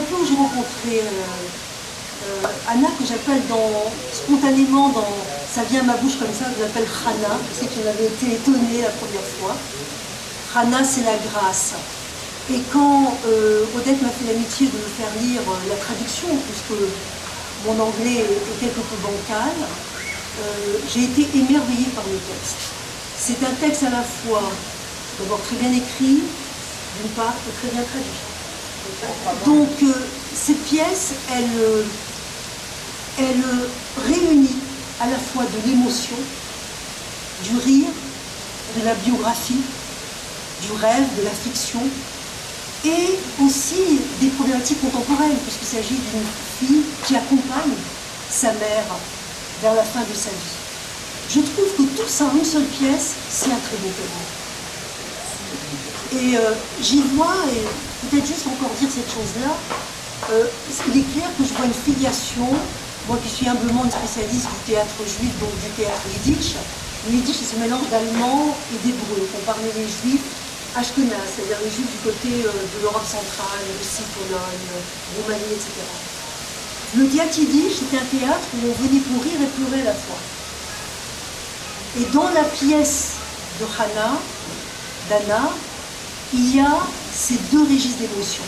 peu où j'ai rencontré Anna, que j'appelle spontanément, ça vient à ma bouche comme ça, je l'appelle Hana. Je sais que j'en avais été étonnée la première fois. Hana, c'est la grâce. Et quand Odette m'a fait l'amitié de me faire lire la traduction, puisque mon anglais est quelque peu bancal, j'ai été émerveillée par le texte. C'est un texte à la fois, d'abord très bien écrit, d'une part, et très bien traduit. Donc, cette pièce, elle réunit à la fois de l'émotion, du rire, de la biographie, du rêve, de la fiction, et aussi des problématiques contemporaines, puisqu'il s'agit d'une fille qui accompagne sa mère vers la fin de sa vie. Je trouve que tout ça en une seule pièce, c'est un très beau cadeau. Et j'y vois, et peut-être juste encore dire cette chose-là, il est clair que je vois une filiation, moi qui suis humblement une spécialiste du théâtre juif, donc du théâtre yiddish. Le yiddish, c'est ce mélange d'allemand et d'hébreu. On parlait les juifs ashkénazes, c'est-à-dire les juifs du côté de l'Europe centrale, Russie, Pologne, Roumanie, etc. Le théâtre yiddish, c'était un théâtre où on venait pour rire et pleurer à la fois. Et dans la pièce de Hana, d'Anna, il y a ces deux registres d'émotion.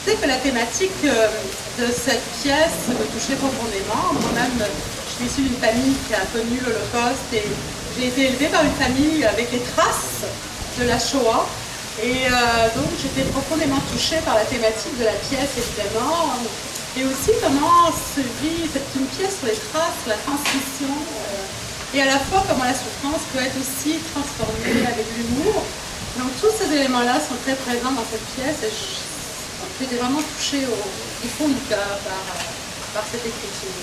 Tu sais que la thématique de cette pièce me touchait profondément. Moi-même, je suis issue d'une famille qui a connu l'Holocauste et j'ai été élevée par une famille avec les traces de la Shoah. Et donc j'étais profondément touchée par la thématique de la pièce, évidemment. Et aussi comment se vit, c'est une pièce sur les traces, la transmission. Et à la fois comment la souffrance peut être aussi transformée avec l'humour. Donc tous ces éléments-là sont très présents dans cette pièce et j'étais vraiment touchée au fond du cœur par cette écriture.